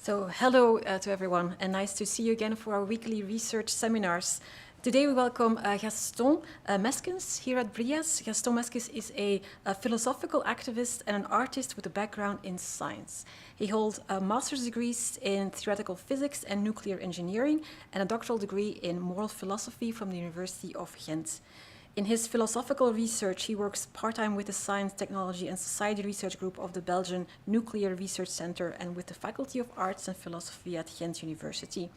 So hello to everyone, and nice to see you again for our weekly research seminars. Today we welcome Gaston Meskens here at BrIAS. Gaston Meskens is a philosophical activist and an artist with a background in science. He holds master's degrees in theoretical physics and nuclear engineering and a doctoral degree in moral philosophy from the University of Ghent. In his philosophical research, he works part-time with the Science, Technology and Society Research Group of the Belgian Nuclear Research Center and with the Faculty of Arts and Philosophy at Ghent University.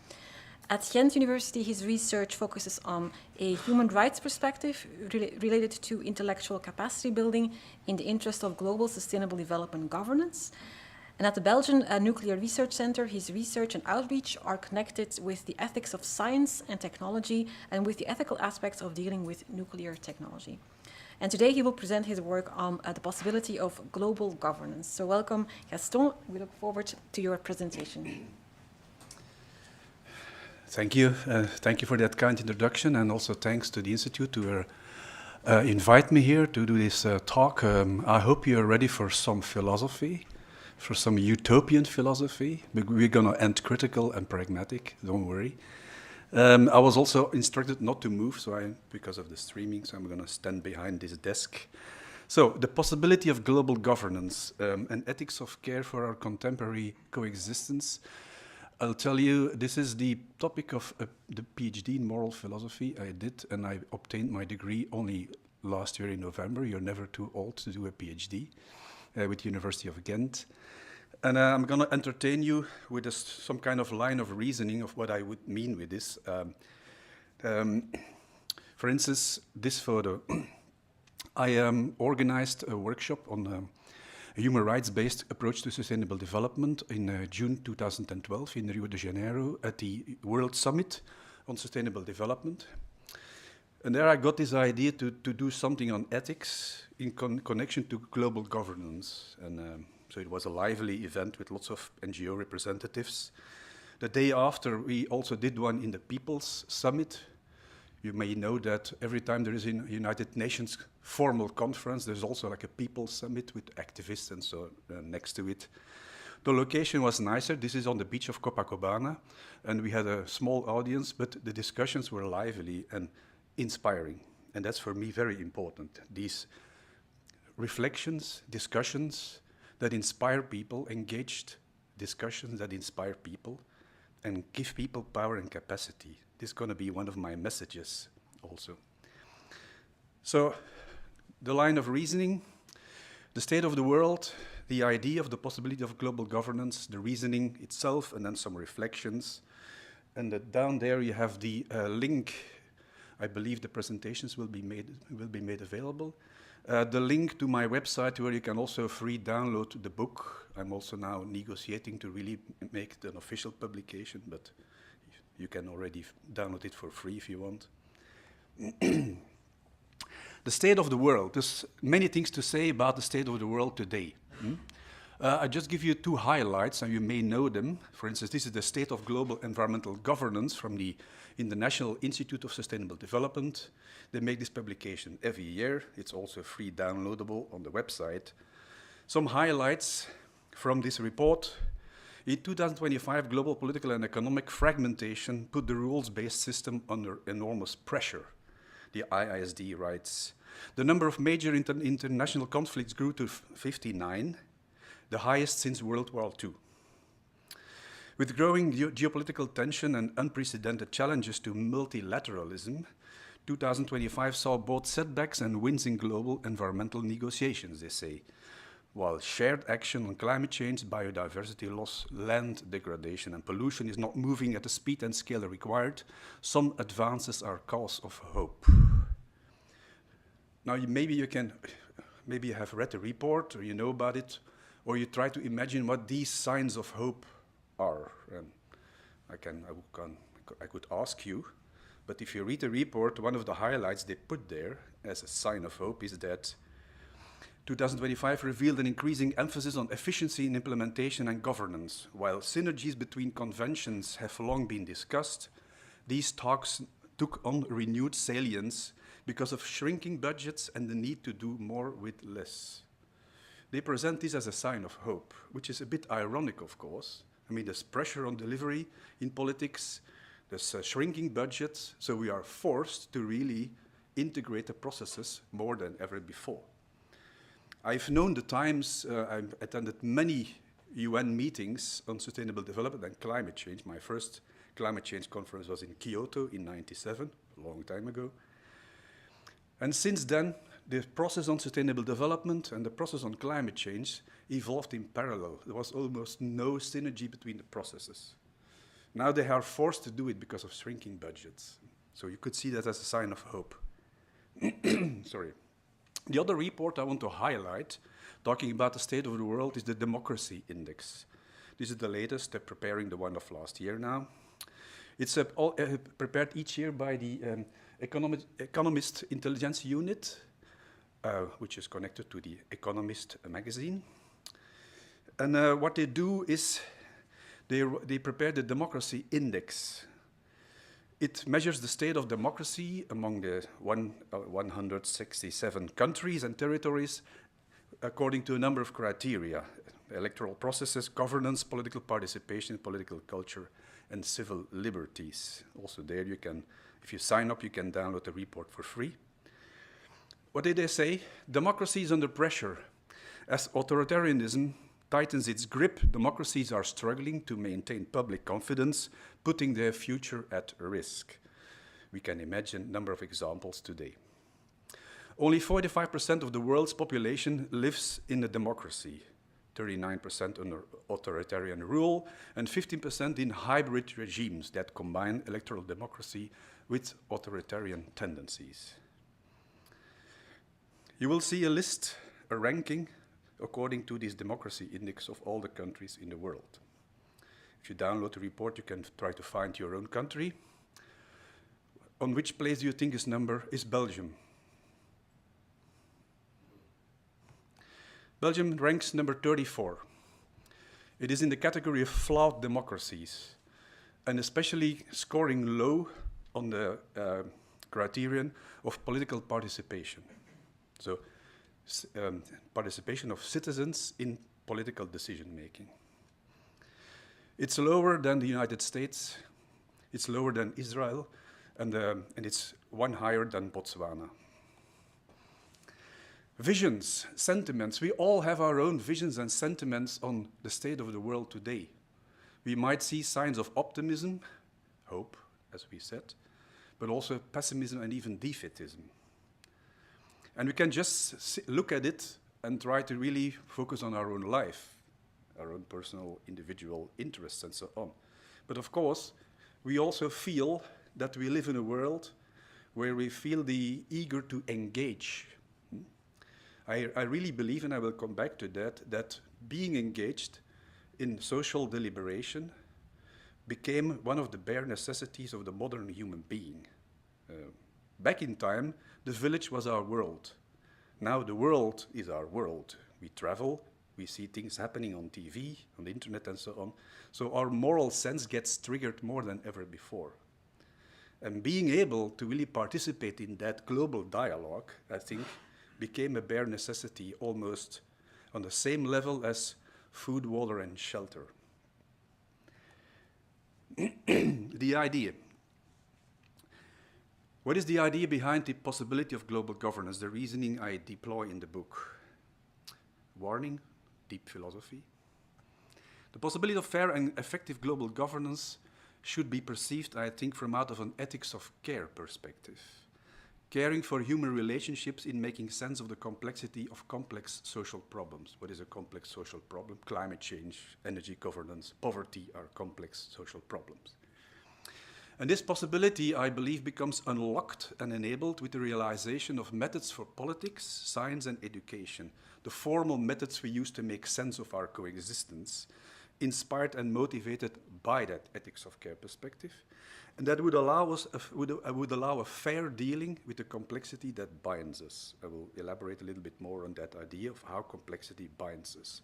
At Ghent University, his research focuses on a human rights perspective related to intellectual capacity building in the interest of global sustainable development governance. And at the Belgian Nuclear Research Center, his research and outreach are connected with the ethics of science and technology and with the ethical aspects of dealing with nuclear technology. And today he will present his work on the possibility of global governance. So welcome, Gaston. We look forward to your presentation. Thank you. Thank you for that kind introduction, and also thanks to the Institute to invite me here to do this talk. I hope you're ready for some philosophy. For some utopian philosophy. We're going to end critical and pragmatic, don't worry. I was also instructed not to move, because of the streaming, so I'm going to stand behind this desk. So, the possibility of global governance and ethics of care for our contemporary coexistence. I'll tell you, this is the topic of the PhD in moral philosophy I did, and I obtained my degree only last year in November. You're never too old to do a PhD. With the University of Ghent. And I'm going to entertain you with some kind of line of reasoning of what I would mean with this. For instance, this photo. I organized a workshop on a human rights-based approach to sustainable development in June 2012 in Rio de Janeiro at the World Summit on Sustainable Development. And there I got this idea to do something on ethics in connection to global governance. And so it was a lively event with lots of NGO representatives. The day after, we also did one in the People's Summit. You may know that every time there is a United Nations formal conference, there's also like a People's Summit with activists and so next to it. The location was nicer. This is on the beach of Copacabana. And we had a small audience, but the discussions were lively and inspiring, and that's for me very important. These reflections, discussions that inspire people, engaged discussions that inspire people and give people power and capacity. This is going to be one of my messages also. So, the line of reasoning, the state of the world, the idea of the possibility of global governance, the reasoning itself, and then some reflections. And down there you have the link. I believe the presentations will be made available. The link to my website where you can also free download the book. I'm also now negotiating to really make it an official publication, but you can already download it for free if you want. The state of the world. There's many things to say about the state of the world today. I just give you two highlights, and you may know them. For instance, this is the State of Global Environmental Governance from the International Institute of Sustainable Development. They make this publication every year. It's also free downloadable on the website. Some highlights from this report. In 2025, global political and economic fragmentation put the rules-based system under enormous pressure. The IISD writes, the number of major international conflicts grew to 59, the highest since World War II. With growing geopolitical tension and unprecedented challenges to multilateralism, 2025 saw both setbacks and wins in global environmental negotiations, they say. While shared action on climate change, biodiversity loss, land degradation and pollution is not moving at the speed and scale required, some advances are cause of hope. Now, maybe you have read the report or you know about it, or you try to imagine what these signs of hope are. And I could ask you, but if you read the report, one of the highlights they put there as a sign of hope is that 2025 revealed an increasing emphasis on efficiency in implementation and governance. While synergies between conventions have long been discussed, these talks took on renewed salience because of shrinking budgets and the need to do more with less. They present this as a sign of hope, which is a bit ironic, of course, I mean, there's pressure on delivery in politics, there's shrinking budgets, so we are forced to really integrate the processes more than ever before. I've known the times, I've attended many UN meetings on sustainable development and climate change. My first climate change conference was in Kyoto in '97, a long time ago. And since then, the process on sustainable development and the process on climate change evolved in parallel. There was almost no synergy between the processes. Now they are forced to do it because of shrinking budgets. So you could see that as a sign of hope. Sorry. The other report I want to highlight, talking about the state of the world, is the Democracy Index. This is the latest. They're preparing the one of last year now. It's prepared each year by the Economist Intelligence Unit, which is connected to the Economist magazine. And what they do is they prepare the Democracy Index. It measures the state of democracy among the 167 countries and territories according to a number of criteria: electoral processes, governance, political participation, political culture, and civil liberties. Also there you can, if you sign up, you can download the report for free. What did they say? Democracy is under pressure. As authoritarianism tightens its grip, democracies are struggling to maintain public confidence, putting their future at risk. We can imagine a number of examples today. Only 45% of the world's population lives in a democracy, 39% under authoritarian rule, and 15% in hybrid regimes that combine electoral democracy with authoritarian tendencies. You will see a list, a ranking, according to this democracy index of all the countries in the world. If you download the report, you can try to find your own country. On which place do you think this number is Belgium? Belgium ranks number 34. It is in the category of flawed democracies, and especially scoring low on the criterion of political participation. So, participation of citizens in political decision-making. It's lower than the United States, it's lower than Israel, and it's one higher than Botswana. Visions, sentiments. We all have our own visions and sentiments on the state of the world today. We might see signs of optimism, hope, as we said, but also pessimism and even defeatism. And we can just look at it and try to really focus on our own life, our own personal, individual interests and so on. But of course, we also feel that we live in a world where we feel the eager to engage. I really believe, and I will come back to that being engaged in social deliberation became one of the bare necessities of the modern human being. Back in time, the village was our world. Now the world is our world. We travel, we see things happening on TV, on the internet and so on. So our moral sense gets triggered more than ever before. And being able to really participate in that global dialogue, I think, became a bare necessity, almost on the same level as food, water, and shelter. The idea. What is the idea behind the possibility of global governance? The reasoning I deploy in the book. Warning, deep philosophy. The possibility of fair and effective global governance should be perceived, I think, from out of an ethics of care perspective. Caring for human relationships in making sense of the complexity of complex social problems. What is a complex social problem? Climate change, energy governance, poverty are complex social problems. And this possibility, I believe, becomes unlocked and enabled with the realization of methods for politics, science, and education, the formal methods we use to make sense of our coexistence, inspired and motivated by that ethics of care perspective. And that would allow us, would allow a fair dealing with the complexity that binds us. I will elaborate a little bit more on that idea of how complexity binds us.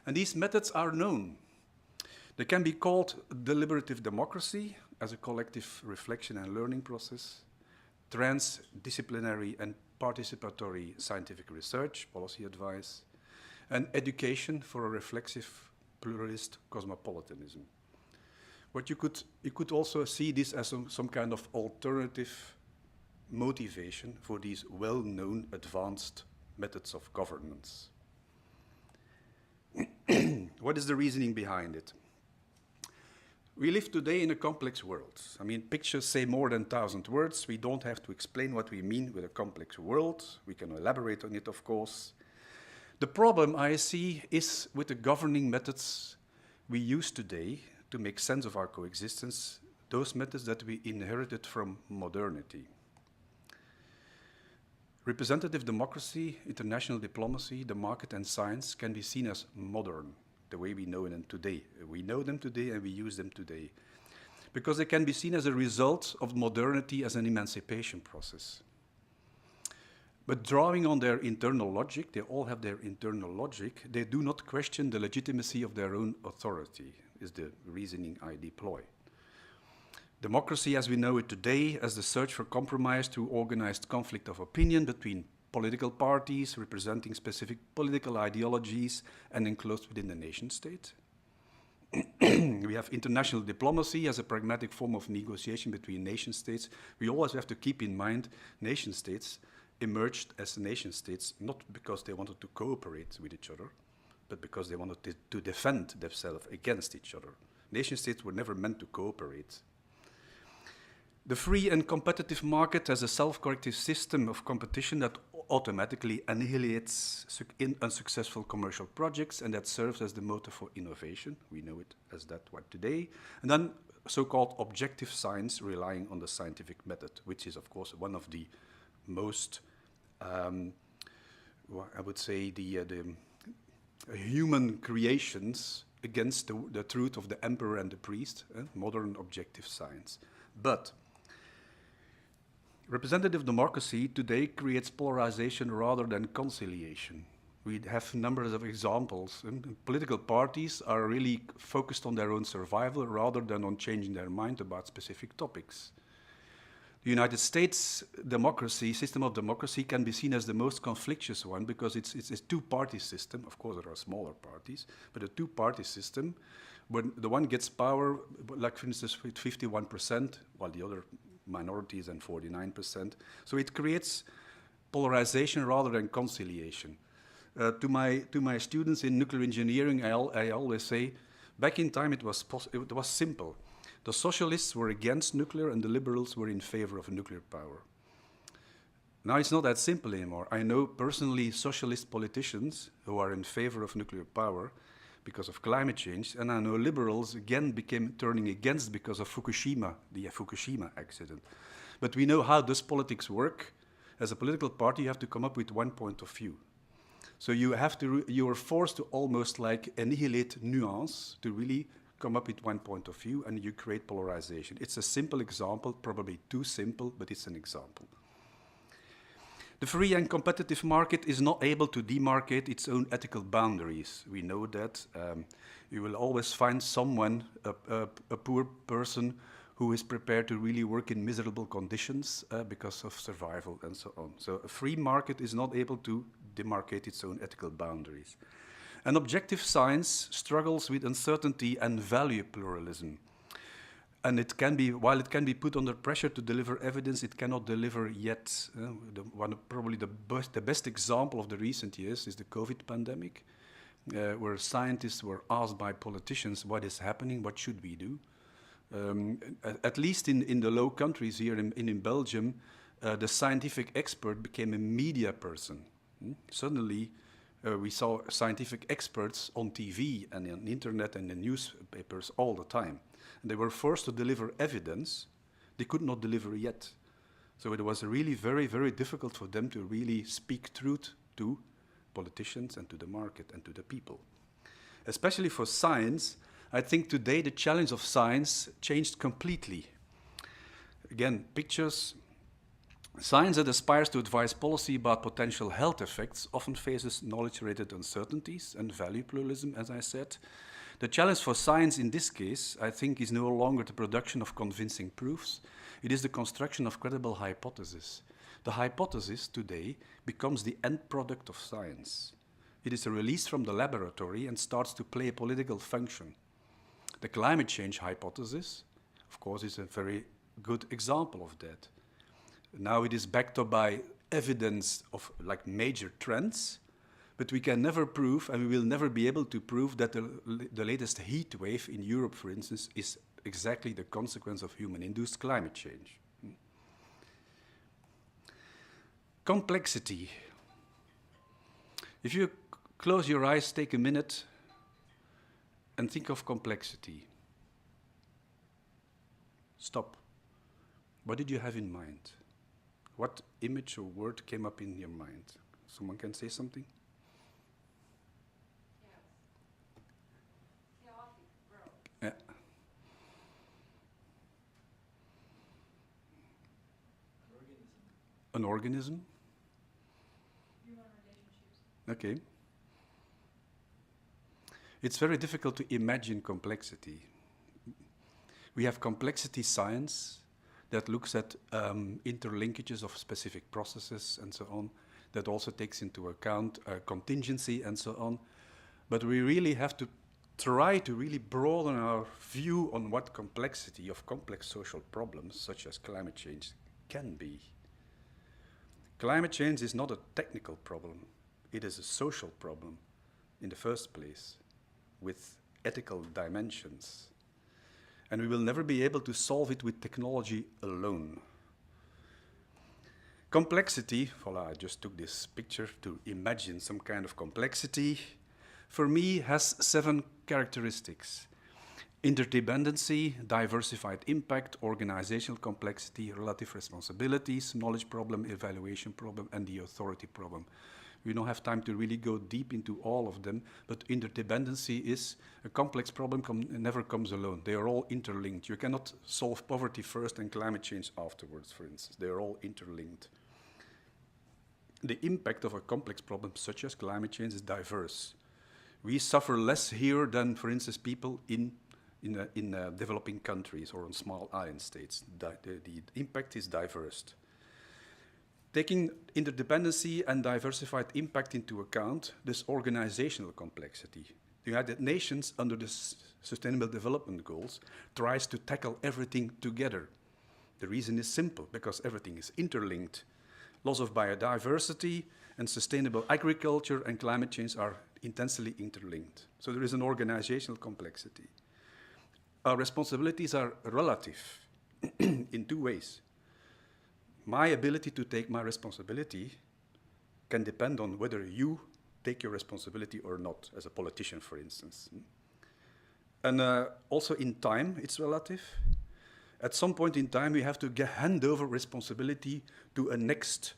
And these methods are known. They can be called deliberative democracy as a collective reflection and learning process, transdisciplinary and participatory scientific research, policy advice, and education for a reflexive pluralist cosmopolitanism. But you could also see this as some kind of alternative motivation for these well-known advanced methods of governance. What is the reasoning behind it? We live today in a complex world. I mean, pictures say more than 1,000 words. We don't have to explain what we mean with a complex world. We can elaborate on it, of course. The problem I see is with the governing methods we use today to make sense of our coexistence, those methods that we inherited from modernity. Representative democracy, international diplomacy, the market and science can be seen as modern, the way we know them today. We know them today and we use them today. Because they can be seen as a result of modernity as an emancipation process. But drawing on their internal logic, they all have their internal logic, they do not question the legitimacy of their own authority, is the reasoning I deploy. Democracy as we know it today, as the search for compromise through organized conflict of opinion between political parties representing specific political ideologies and enclosed within the nation state. We have international diplomacy as a pragmatic form of negotiation between nation states. We always have to keep in mind nation states emerged as nation states not because they wanted to cooperate with each other, but because they wanted to defend themselves against each other. Nation states were never meant to cooperate. The free and competitive market as a self-corrective system of competition that automatically annihilates unsuccessful commercial projects and that serves as the motor for innovation. We know it as that one today. And then so-called objective science relying on the scientific method, which is of course one of the most, I would say, the human creations against the truth of the emperor and the priest, modern objective science. But representative democracy today creates polarization rather than conciliation. We have numbers of examples. Political parties are really focused on their own survival rather than on changing their mind about specific topics. The United States democracy, system of democracy, can be seen as the most conflictuous one because it's a two-party system. Of course, there are smaller parties, but a two-party system, when the one gets power, like for instance with 51%, while the other minorities and 49%. So it creates polarization rather than conciliation. To my students in nuclear engineering, I always say, back in time it was simple. The socialists were against nuclear and the liberals were in favor of nuclear power. Now it's not that simple anymore. I know personally socialist politicians who are in favor of nuclear power because of climate change, and I know liberals again became turning against because of Fukushima, the Fukushima accident. But we know how does politics work. As a political party, you have to come up with one point of view. So you are forced to almost like annihilate nuance to really come up with one point of view, and you create polarization. It's a simple example, probably too simple, but it's an example. The free and competitive market is not able to demarcate its own ethical boundaries. We know that. You will always find someone, a poor person, who is prepared to really work in miserable conditions because of survival and so on. So a free market is not able to demarcate its own ethical boundaries. And objective science struggles with uncertainty and value pluralism. And it can be, while it can be put under pressure to deliver evidence, it cannot deliver yet. Probably the best example of the recent years is the COVID pandemic, where scientists were asked by politicians what is happening, what should we do. At least in the low countries here in Belgium, the scientific expert became a media person. Suddenly, we saw scientific experts on TV and on the internet and in newspapers all the time. And they were forced to deliver evidence they could not deliver yet. So it was really very, very difficult for them to really speak truth to politicians and to the market and to the people. Especially for science, I think today the challenge of science changed completely. Again, pictures. Science that aspires to advise policy about potential health effects often faces knowledge-related uncertainties and value pluralism, as I said. The challenge for science in this case, I think, is no longer the production of convincing proofs. It is the construction of credible hypotheses. The hypothesis today becomes the end product of science. It is released from the laboratory and starts to play a political function. The climate change hypothesis, of course, is a very good example of that. Now it is backed up by evidence of like major trends, but we can never prove, and we will never be able to prove, that the latest heat wave in Europe, for instance, is exactly the consequence of human-induced climate change. Complexity. If you close your eyes, take a minute, and think of complexity. Stop. What did you have in mind? What image or word came up in your mind? Someone can say something? Yeah. An organism? Human relationships. Okay. It's very difficult to imagine complexity. We have complexity science that looks at interlinkages of specific processes and so on, that also takes into account contingency and so on. But we really have to try to really broaden our view on what complexity of complex social problems, such as climate change, can be. Climate change is not a technical problem. It is a social problem in the first place, with ethical dimensions. And we will never be able to solve it with technology alone. Complexity, voilà, I just took this picture to imagine some kind of complexity, for me has 7 characteristics. Interdependency, diversified impact, organizational complexity, relative responsibilities, knowledge problem, evaluation problem, and the authority problem. We don't have time to really go deep into all of them, but interdependency is a complex problem, never comes alone. They are all interlinked. You cannot solve poverty first and climate change afterwards, for instance. They are all interlinked. The impact of a complex problem such as climate change is diverse. We suffer less here than, for instance, people in developing countries or on small island states. The impact is diverse. Taking interdependency and diversified impact into account, this organizational complexity. The United Nations, under the Sustainable Development Goals, tries to tackle everything together. The reason is simple, because everything is interlinked. Loss of biodiversity and sustainable agriculture and climate change are intensely interlinked. So there is an organizational complexity. Our responsibilities are relative in 2 ways. My ability to take my responsibility can depend on whether you take your responsibility or not, as a politician, for instance. And also in time, it's relative. At some point in time, we have to hand over responsibility to a next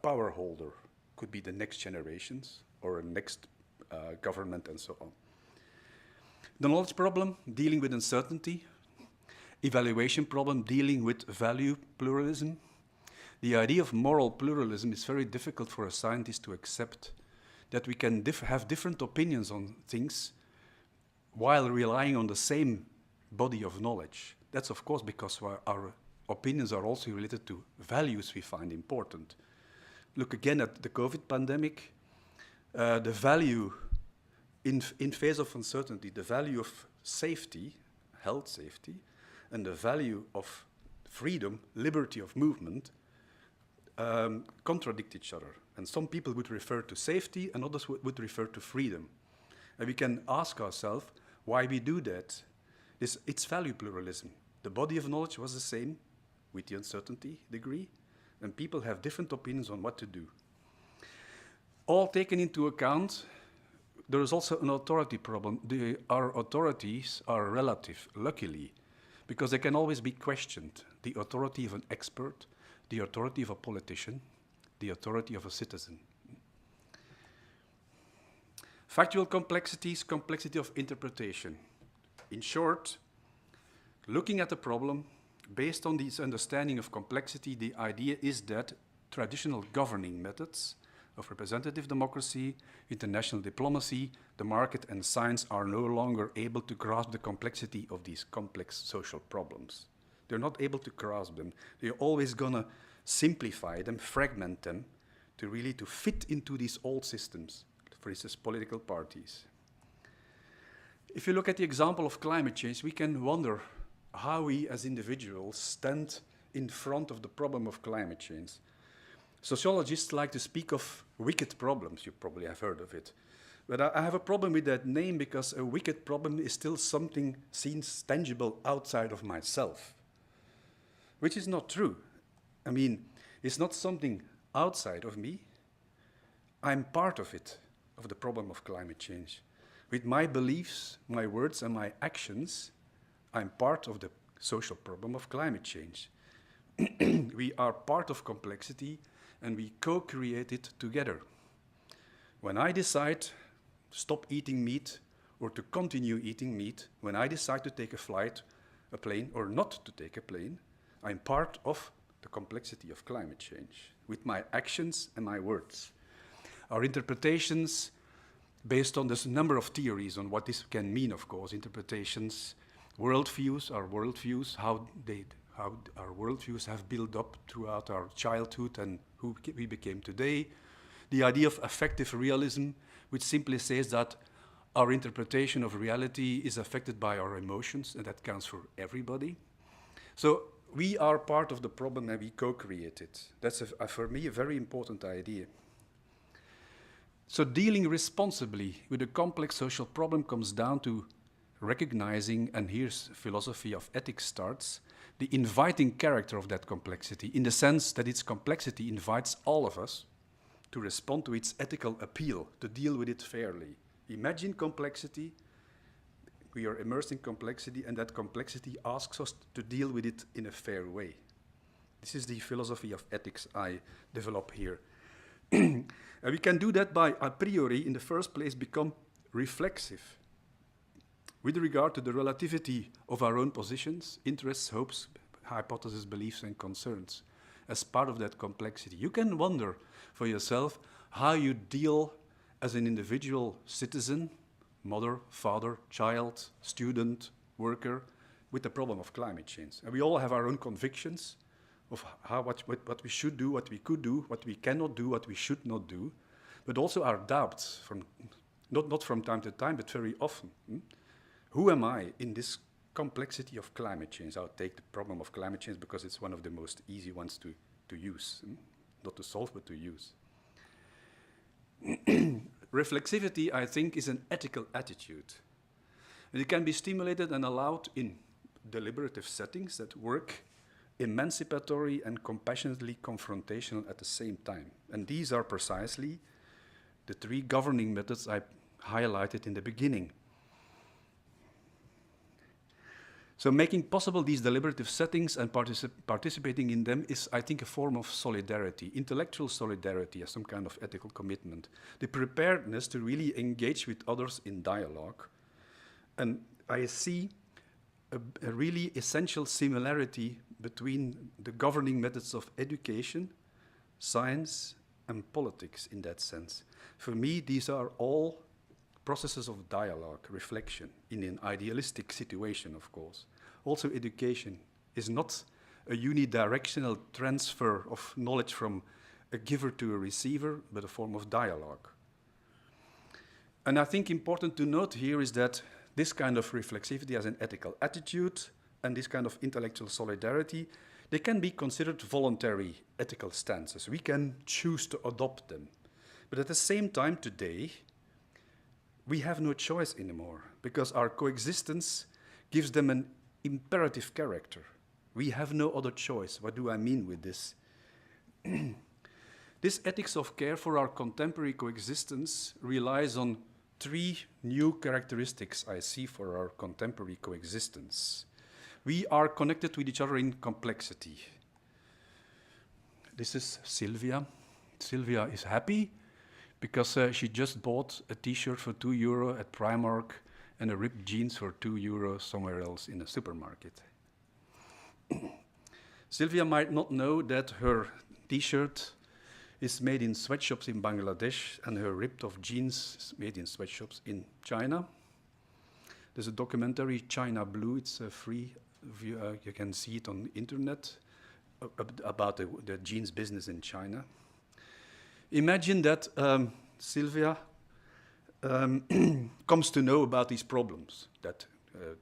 power holder. Could be the next generations or a next government and so on. The knowledge problem, dealing with uncertainty. Evaluation problem, dealing with value pluralism. The idea of moral pluralism is very difficult for a scientist to accept, that we can have different opinions on things while relying on the same body of knowledge. That's of course because our opinions are also related to values we find important. Look again at the COVID pandemic. The value in face of uncertainty, the value of safety, health safety, and the value of freedom, liberty of movement, contradict each other. And some people would refer to safety and others would refer to freedom. And we can ask ourselves why we do that. It's value pluralism. The body of knowledge was the same with the uncertainty degree, and people have different opinions on what to do. All taken into account, there is also an authority problem. Our authorities are relative, luckily, because they can always be questioned. The authority of an expert, the authority of a politician, the authority of a citizen. Factual complexities, complexity of interpretation. In short, looking at the problem, based on this understanding of complexity, the idea is that traditional governing methods of representative democracy, international diplomacy, the market, and science are no longer able to grasp the complexity of these complex social problems. They're not able to grasp them. They're always gonna simplify them, fragment them, to really fit into these old systems. for instance, political parties. If you look at the example of climate change, we can wonder how we as individuals stand in front of the problem of climate change. Sociologists like to speak of wicked problems. You probably have heard of it. But I have a problem with that name because a wicked problem is still something seen tangible outside of myself, which is not true. I mean, it's not something outside of me. I'm part of it, of the problem of climate change. With my beliefs, my words, and my actions, I'm part of the social problem of climate change. We are part of complexity, and we co-create it together. When I decide to stop eating meat or to continue eating meat, when I decide to take a plane, or not to take a plane, I'm part of the complexity of climate change with my actions and my words. Our interpretations, based on this number of theories on what this can mean, of course, interpretations, worldviews, how our worldviews have built up throughout our childhood and who we became today. The idea of affective realism, which simply says that our interpretation of reality is affected by our emotions, and that counts for everybody. So we are part of the problem and we co-create it. That's, for me, a very important idea. So dealing responsibly with a complex social problem comes down to recognizing, and here's philosophy of ethics starts, the inviting character of that complexity, in the sense that its complexity invites all of us to respond to its ethical appeal, to deal with it fairly. Imagine complexity, we are immersed in complexity, and that complexity asks us to deal with it in a fair way. This is the philosophy of ethics I develop here. And we can do that by, a priori, in the first place, become reflexive with regard to the relativity of our own positions, interests, hopes, hypotheses, beliefs, and concerns as part of that complexity. You can wonder for yourself how you deal as an individual citizen, mother, father, child, student, worker, with the problem of climate change. And we all have our own convictions of what we should do, what we could do, what we cannot do, what we should not do, but also our doubts, not from time to time, but very often. Who am I in this complexity of climate change? I'll take the problem of climate change because it's one of the most easy ones to use, not to solve, but to use. Reflexivity, I think, is an ethical attitude. And it can be stimulated and allowed in deliberative settings that work emancipatory and compassionately confrontational at the same time. And these are precisely the three governing methods I highlighted in the beginning. So making possible these deliberative settings and participating in them is, I think, a form of solidarity, intellectual solidarity as some kind of ethical commitment. The preparedness to really engage with others in dialogue. And I see a really essential similarity between the governing methods of education, science, and politics in that sense. For me, these are all processes of dialogue, reflection, in an idealistic situation, of course. Also, education is not a unidirectional transfer of knowledge from a giver to a receiver, but a form of dialogue. And I think important to note here is that this kind of reflexivity as an ethical attitude and this kind of intellectual solidarity, they can be considered voluntary ethical stances. We can choose to adopt them. But at the same time today, we have no choice anymore because our coexistence gives them an imperative character. We have no other choice. What do I mean with this? This ethics of care for our contemporary coexistence relies on three new characteristics I see for our contemporary coexistence. We are connected with each other in complexity. This is Sylvia. Sylvia is happy because she just bought a t-shirt for €2 at Primark and a ripped jeans for €2 somewhere else in a supermarket. Sylvia might not know that her t-shirt is made in sweatshops in Bangladesh and her ripped-off jeans is made in sweatshops in China. There's a documentary, China Blue, it's free, you can see it on the internet, about the jeans business in China. Imagine that Sylvia comes to know about these problems, that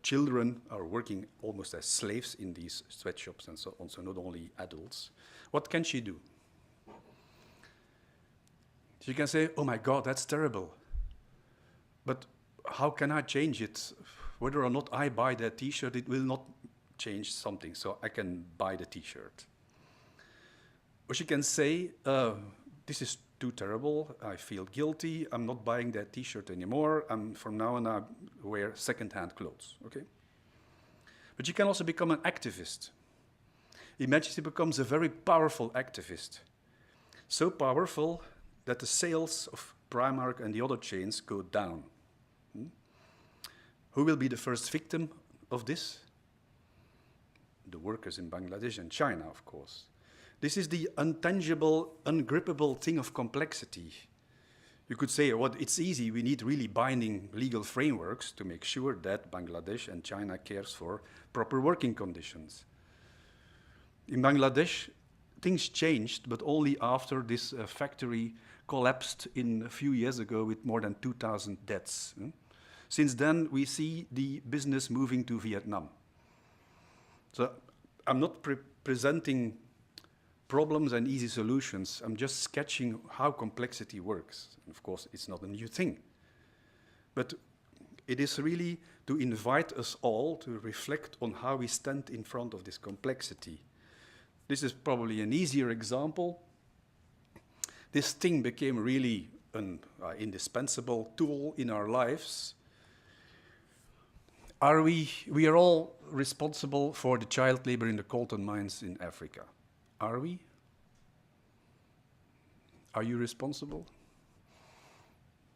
children are working almost as slaves in these sweatshops and so on, so not only adults. What can she do? She can say, oh my God, that's terrible. But how can I change it? Whether or not I buy that t-shirt, it will not change something, so I can buy the t-shirt. Or she can say, this is too terrible, I feel guilty, I'm not buying that t-shirt anymore, from now on I wear second-hand clothes, okay? But she can also become an activist. Imagine she becomes a very powerful activist. So powerful that the sales of Primark and the other chains go down. Who will be the first victim of this? The workers in Bangladesh and China, of course. This is the untangible, ungrippable thing of complexity. You could say, well, it's easy, we need really binding legal frameworks to make sure that Bangladesh and China cares for proper working conditions. In Bangladesh, things changed, but only after this factory collapsed a few years ago with more than 2,000 deaths. Since then, we see the business moving to Vietnam. So I'm not presenting problems and easy solutions. I'm just sketching how complexity works. And of course, it's not a new thing. But it is really to invite us all to reflect on how we stand in front of this complexity. This is probably an easier example. This thing became really an indispensable tool in our lives. We are all responsible for the child labor in the coltan mines in Africa. Are we? Are you responsible?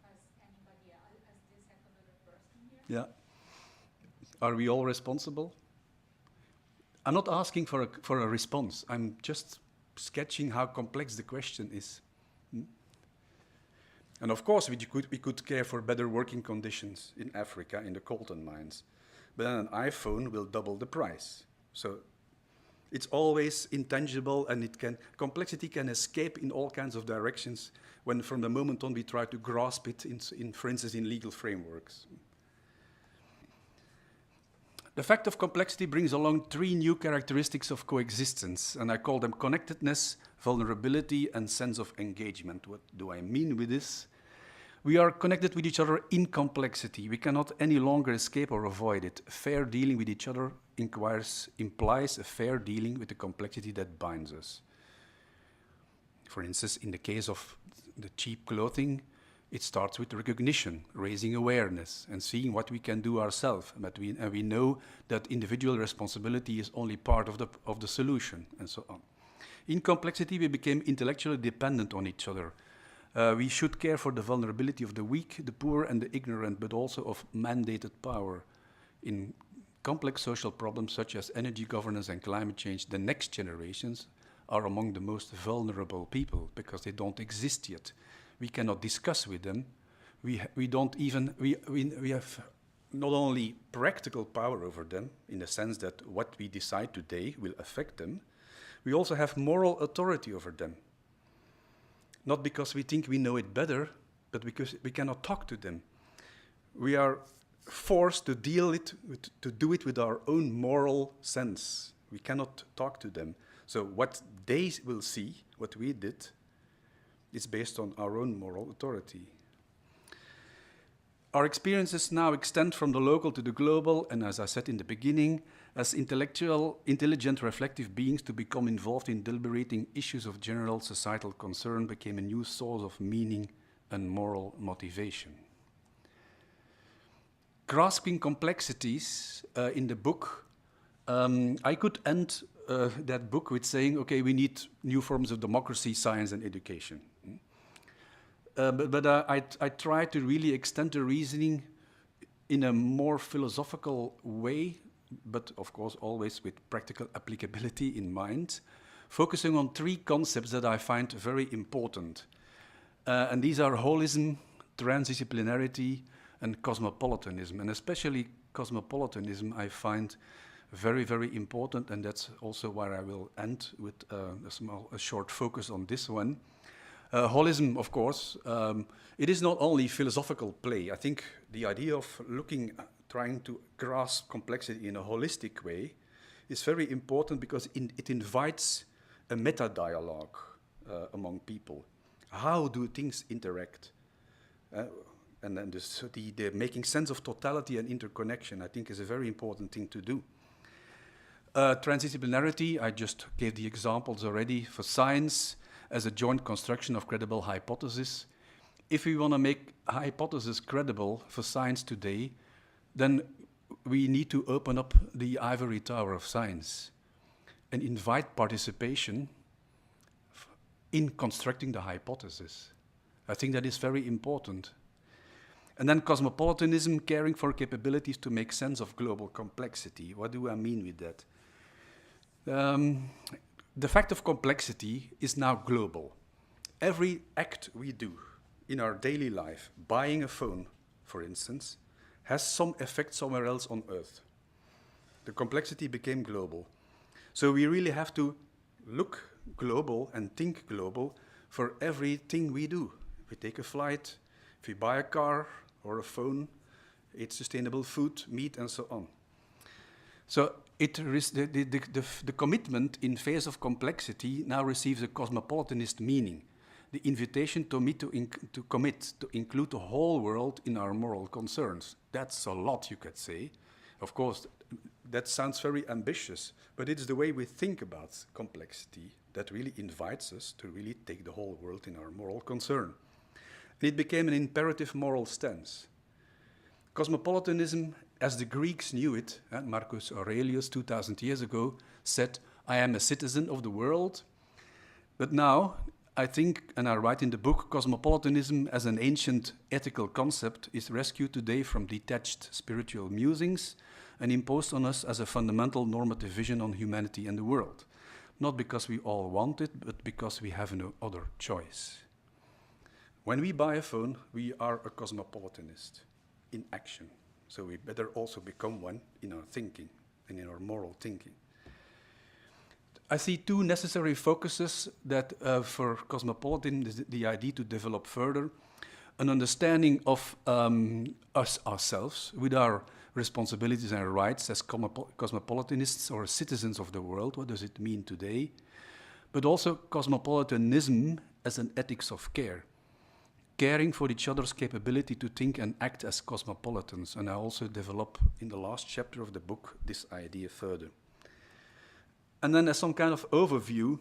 As anybody else, as this second other person here? Yeah. Are we all responsible? I'm not asking for a response. I'm just sketching how complex the question is. And of course, we could care for better working conditions in Africa, in the coltan mines. But then an iPhone will double the price. So it's always intangible, and complexity can escape in all kinds of directions when from the moment on we try to grasp it, for instance, in legal frameworks. The fact of complexity brings along 3 new characteristics of coexistence, and I call them connectedness, vulnerability, and sense of engagement. What do I mean with this? We are connected with each other in complexity. We cannot any longer escape or avoid it. Fair dealing with each other implies a fair dealing with the complexity that binds us. For instance, in the case of the cheap clothing, it starts with recognition, raising awareness, and seeing what we can do ourselves. And we know that individual responsibility is only part of the solution, and so on. In complexity, we became intellectually dependent on each other. We should care for the vulnerability of the weak, the poor, and the ignorant, but also of mandated power. In complex social problems such as energy governance and climate change, the next generations are among the most vulnerable people because they don't exist yet. We cannot discuss with them. We have not only practical power over them, in the sense that what we decide today will affect them, we also have moral authority over them. Not because we think we know it better, but because we cannot talk to them. We are forced to do it with our own moral sense. We cannot talk to them. So what they will see, what we did, is based on our own moral authority. Our experiences now extend from the local to the global, and as I said in the beginning, as intelligent, reflective beings, to become involved in deliberating issues of general societal concern became a new source of meaning and moral motivation. Grasping complexities in the book, I could end that book with saying, okay, we need new forms of democracy, science, and education. But I try to really extend the reasoning in a more philosophical way, but of course always with practical applicability in mind, focusing on 3 concepts that I find very important. And these are holism, transdisciplinarity, and cosmopolitanism. And especially cosmopolitanism I find very, very important, and that's also where I will end with a short focus on this one. Holism, of course, it is not only philosophical play. I think the idea of trying to grasp complexity in a holistic way is very important because it invites a meta-dialogue among people. How do things interact? And then the making sense of totality and interconnection, I think, is a very important thing to do. Transdisciplinarity, I just gave the examples already for science as a joint construction of credible hypotheses. If we want to make a hypothesis credible for science today, then we need to open up the ivory tower of science and invite participation in constructing the hypothesis. I think that is very important. And then cosmopolitanism, caring for capabilities to make sense of global complexity. What do I mean with that? The fact of complexity is now global. Every act we do in our daily life, buying a phone, for instance, has some effect somewhere else on Earth. The complexity became global. So we really have to look global and think global for everything we do. If we take a flight, if we buy a car or a phone, eat sustainable food, meat, and so on. So the commitment in face of complexity now receives a cosmopolitanist meaning. The invitation to commit to include the whole world in our moral concerns. That's a lot, you could say. Of course, that sounds very ambitious, but it's the way we think about complexity that really invites us to really take the whole world in our moral concern. And it became an imperative moral stance. Cosmopolitanism, as the Greeks knew it, Marcus Aurelius 2000 years ago said, I am a citizen of the world. But now, I think, and I write in the book, cosmopolitanism as an ancient ethical concept is rescued today from detached spiritual musings and imposed on us as a fundamental normative vision on humanity and the world. Not because we all want it, but because we have no other choice. When we buy a phone, we are a cosmopolitanist in action. So we better also become one in our thinking and in our moral thinking. I see two necessary focuses that for cosmopolitanism, the idea to develop further, an understanding of us ourselves with our responsibilities and rights as cosmopolitanists or citizens of the world. What does it mean today? But also cosmopolitanism as an ethics of care. Caring for each other's capability to think and act as cosmopolitans. And I also develop in the last chapter of the book this idea further. And then as some kind of overview,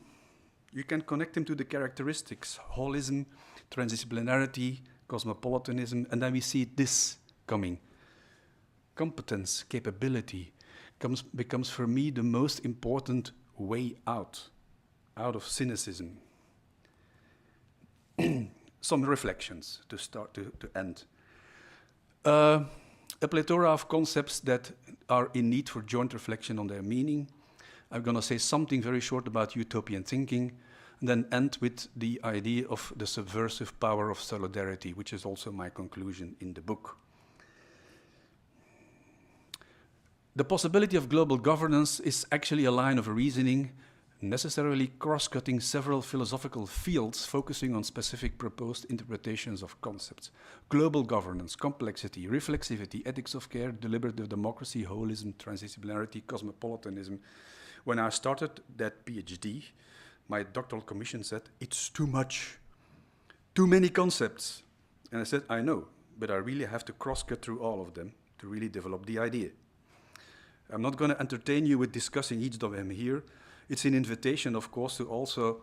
you can connect them to the characteristics, holism, transdisciplinarity, cosmopolitanism, and then we see this coming. Competence, capability, becomes for me the most important way out of cynicism. Some reflections to start to end. A plethora of concepts that are in need for joint reflection on their meaning. I'm going to say something very short about utopian thinking, and then end with the idea of the subversive power of solidarity, which is also my conclusion in the book. The possibility of global governance is actually a line of reasoning necessarily cross-cutting several philosophical fields focusing on specific proposed interpretations of concepts. Global governance, complexity, reflexivity, ethics of care, deliberative democracy, holism, transdisciplinarity, cosmopolitanism. When I started that PhD, my doctoral commission said, it's too much, too many concepts. And I said, I know, but I really have to cross-cut through all of them to really develop the idea. I'm not going to entertain you with discussing each of them here. It's an invitation, of course, to also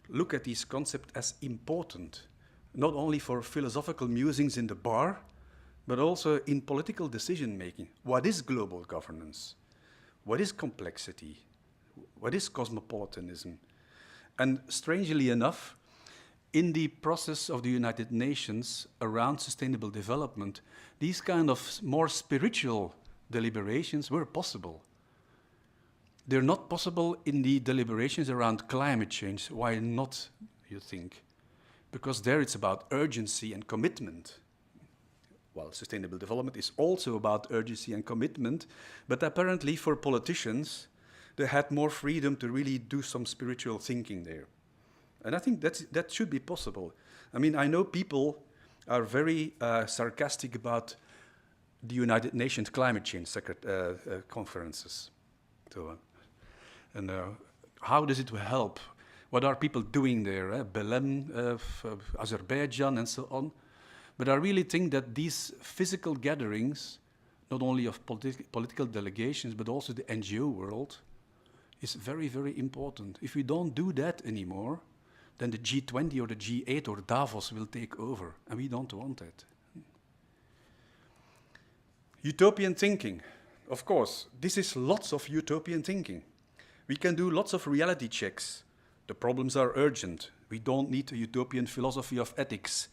look at these concepts as important, not only for philosophical musings in the bar, but also in political decision-making. What is global governance? What is complexity? What is cosmopolitanism? And strangely enough, in the process of the United Nations around sustainable development, these kind of more spiritual deliberations were possible. They're not possible in the deliberations around climate change. Why not, you think? Because there it's about urgency and commitment. Well, sustainable development is also about urgency and commitment, but apparently for politicians, they had more freedom to really do some spiritual thinking there. And I think that should be possible. I mean, I know people are very sarcastic about the United Nations climate change conferences. So, and how does it help? What are people doing there? Belém, Azerbaijan, and so on. But I really think that these physical gatherings, not only of political delegations, but also the NGO world, is very, very important. If we don't do that anymore, then the G20 or the G8 or Davos will take over, and we don't want that. Utopian thinking. Of course, this is lots of utopian thinking. We can do lots of reality checks. The problems are urgent. We don't need a utopian philosophy of ethics.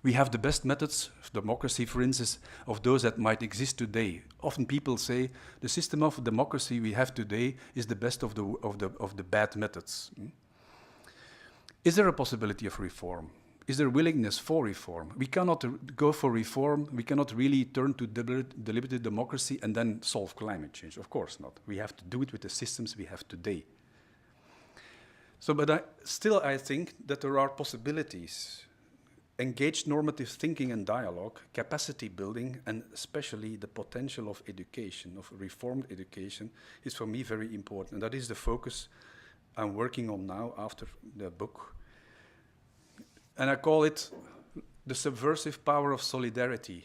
We have the best methods of democracy, for instance, of those that might exist today. Often people say the system of democracy we have today is the best of the bad methods. Is there a possibility of reform? Is there willingness for reform? We cannot go for reform. We cannot really turn to deliberative democracy and then solve climate change. Of course not. We have to do it with the systems we have today. So, but I think that there are possibilities. Engaged normative thinking and dialogue, capacity building, and especially the potential of education, of reformed education, is for me very important. And that is the focus I'm working on now after the book. And I call it the subversive power of solidarity.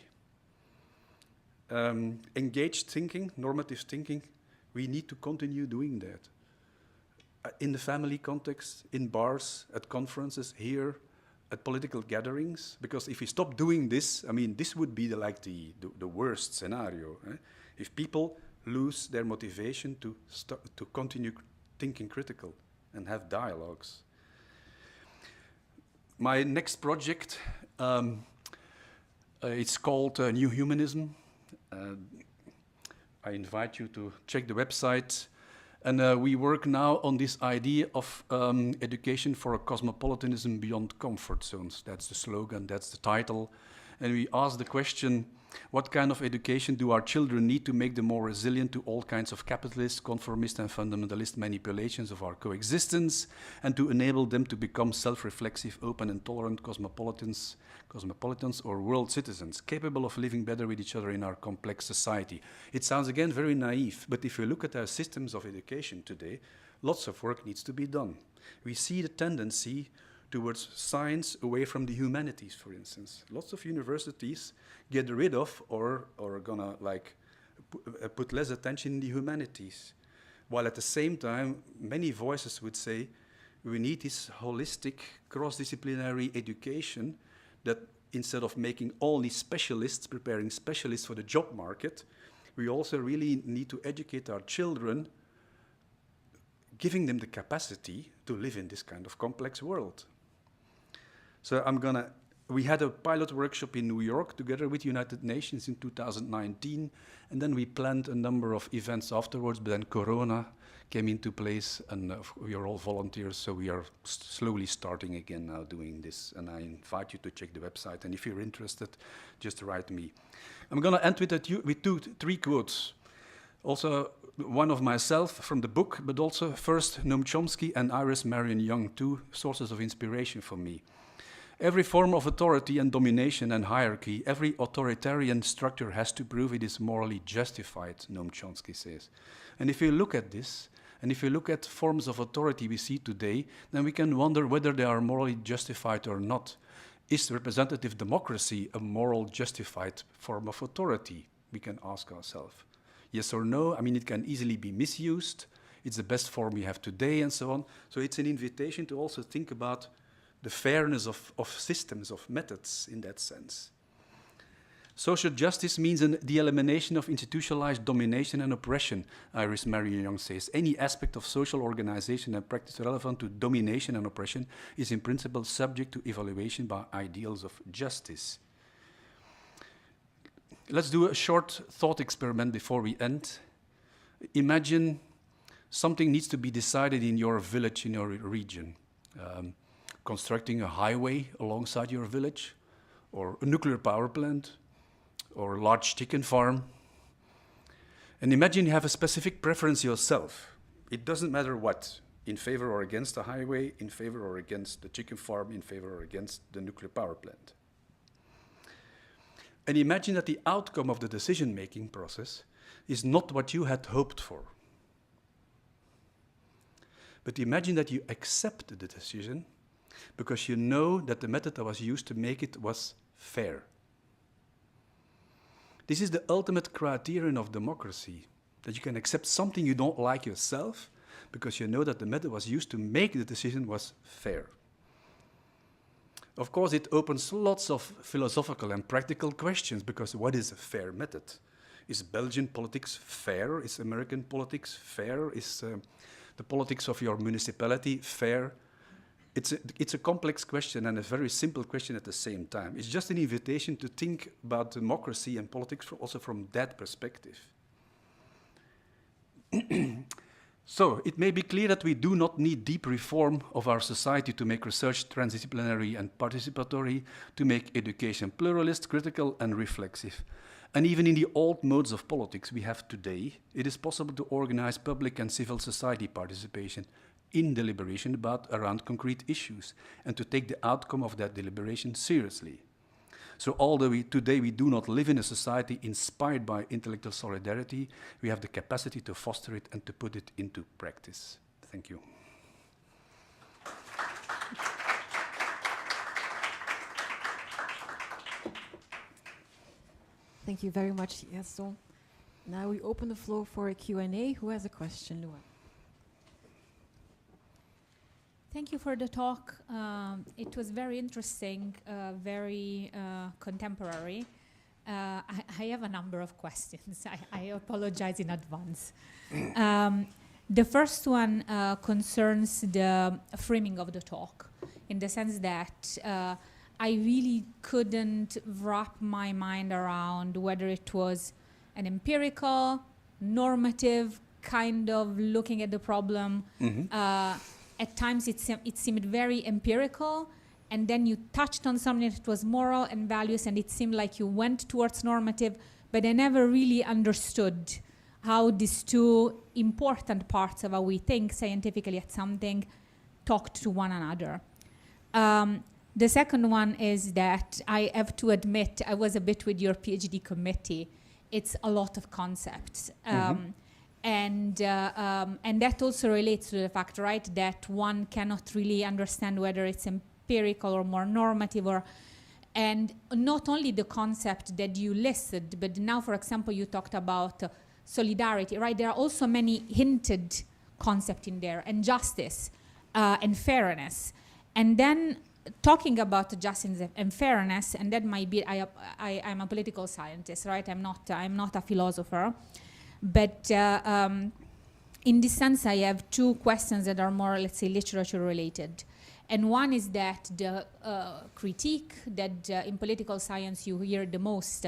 Engaged thinking, normative thinking, we need to continue doing that. In the family context, in bars, at conferences, here, at political gatherings, because if we stop doing this, I mean, this would be the worst scenario. If people lose their motivation to continue thinking critical and have dialogues. My next project, it's called New Humanism. I invite you to check the website. And we work now on this idea of education for a cosmopolitanism beyond comfort zones. That's the slogan, that's the title. And we ask the question, what kind of education do our children need to make them more resilient to all kinds of capitalist, conformist, and fundamentalist manipulations of our coexistence, and to enable them to become self-reflexive, open and tolerant cosmopolitans or world citizens, capable of living better with each other in our complex society. It sounds again very naive, but if you look at our systems of education today, lots of work needs to be done. We see the tendency towards science away from the humanities, for instance. Lots of universities get rid of or are gonna put less attention in the humanities, while at the same time many voices would say we need this holistic cross-disciplinary education that instead of making only specialists, preparing specialists for the job market, we also really need to educate our children, giving them the capacity to live in this kind of complex world. So we had a pilot workshop in New York together with United Nations in 2019, and then we planned a number of events afterwards, but then Corona came into place, and we are all volunteers, so we are slowly starting again now doing this, and I invite you to check the website, and if you're interested, just write me. I'm going to end with three quotes. Also, one of myself from the book, but also first Noam Chomsky and Iris Marion Young, two sources of inspiration for me. Every form of authority and domination and hierarchy, every authoritarian structure has to prove it is morally justified, Noam Chomsky says. And if you look at this, and if you look at forms of authority we see today, then we can wonder whether they are morally justified or not. Is representative democracy a moral justified form of authority? We can ask ourselves. Yes or no? I mean, it can easily be misused. It's the best form we have today and so on. So it's an invitation to also think about the fairness of systems, of methods in that sense. Social justice means the elimination of institutionalized domination and oppression, Iris Marion Young says. Any aspect of social organization and practice relevant to domination and oppression is in principle subject to evaluation by ideals of justice. Let's do a short thought experiment before we end. Imagine something needs to be decided in your village, in your region. Constructing a highway alongside your village, or a nuclear power plant, or a large chicken farm. And imagine you have a specific preference yourself. It doesn't matter what. in favor or against the highway, in favor or against the chicken farm, in favor or against the nuclear power plant. And imagine that the outcome of the decision-making process is not what you had hoped for. But imagine that you accept the decision because you know that the method that was used to make it was fair. This is the ultimate criterion of democracy, that you can accept something you don't like yourself because you know that the method was used to make the decision was fair. Of course, it opens lots of philosophical and practical questions, because what is a fair method? Is Belgian politics fair? Is American politics fair? Is the politics of your municipality fair? It's a complex question and a very simple question at the same time. It's just an invitation to think about democracy and politics also from that perspective. So, it may be clear that we do not need deep reform of our society to make research transdisciplinary and participatory, to make education pluralist, critical and reflexive. And even in the old modes of politics we have today, it is possible to organize public and civil society participation in deliberation around concrete issues, and to take the outcome of that deliberation seriously. So although today we do not live in a society inspired by intellectual solidarity, we have the capacity to foster it and to put it into practice. Thank you. Thank you very much, Gaston. Now we open the floor for a Q&A. Who has a question, Lua? Thank you for the talk. It was very interesting, very contemporary. I have a number of questions. I apologize in advance. The first one concerns the framing of the talk, in the sense that I really couldn't wrap my mind around whether it was an empirical, normative kind of looking at the problem. Mm-hmm. At times it seemed very empirical, and then you touched on something that was moral and values, and it seemed like you went towards normative, but I never really understood how these two important parts of how we think scientifically at something talked to one another. The second one is that I have to admit, I was a bit with your PhD committee. It's a lot of concepts. Mm-hmm. And that also relates to the fact, right, that one cannot really understand whether it's empirical or more normative, and not only the concept that you listed, but now, for example, you talked about solidarity, right? There are also many hinted concepts in there, and justice and fairness. And then talking about justice and fairness, and that might be, I'm a political scientist, right? I'm not a philosopher. But in this sense, I have two questions that are more, let's say, literature related. And one is that the critique that in political science you hear the most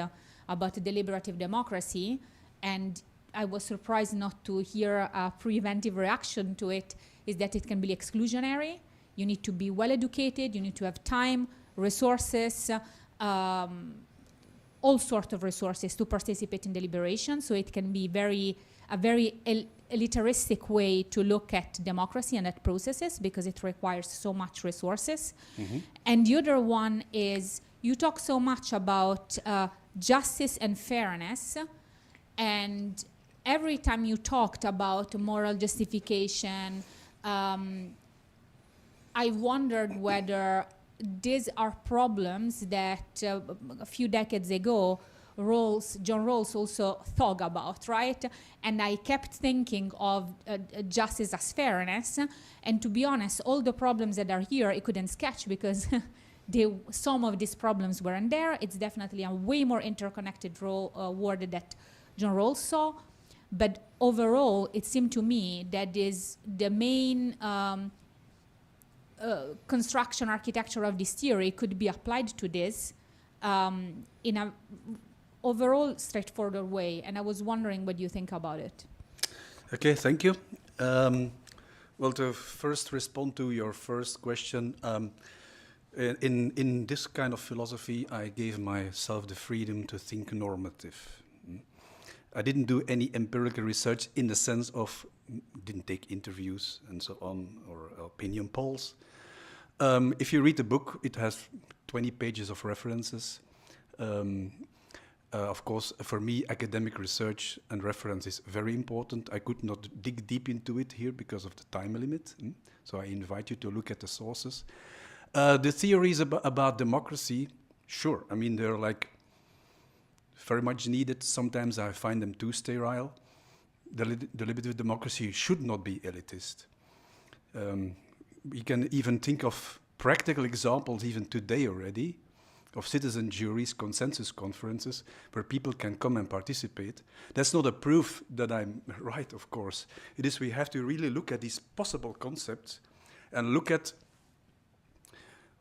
about deliberative democracy, and I was surprised not to hear a preventive reaction to it, is that it can be exclusionary. You need to be well educated, you need to have time, resources, all sorts of resources to participate in deliberation. So it can be a very elitaristic way to look at democracy and at processes, because it requires so much resources. Mm-hmm. And the other one is, you talk so much about justice and fairness, and every time you talked about moral justification, I wondered whether these are problems that a few decades ago John Rawls also thought about, right? And I kept thinking of justice as fairness, and to be honest, all the problems that are here I couldn't sketch, because some of these problems weren't there. It's definitely a way more interconnected world that John Rawls saw, but overall it seemed to me that is the main construction architecture of this theory could be applied to this in a overall straightforward way, and I was wondering what you think about it. Okay, thank you. Well, to first respond to your first question, in this kind of philosophy, I gave myself the freedom to think normative. I didn't do any empirical research in the sense of didn't take interviews and so on, or opinion polls. If you read the book, it has 20 pages of references. Of course, for me, academic research and reference is very important. I could not dig deep into it here because of the time limit. So I invite you to look at the sources. The theories about democracy, sure. I mean, they're like very much needed. Sometimes I find them too sterile. Deliberative democracy should not be elitist. We can even think of practical examples even today already of citizen juries, consensus conferences, where people can come and participate. That's not a proof that I'm right, of course. It is we have to really look at these possible concepts and look at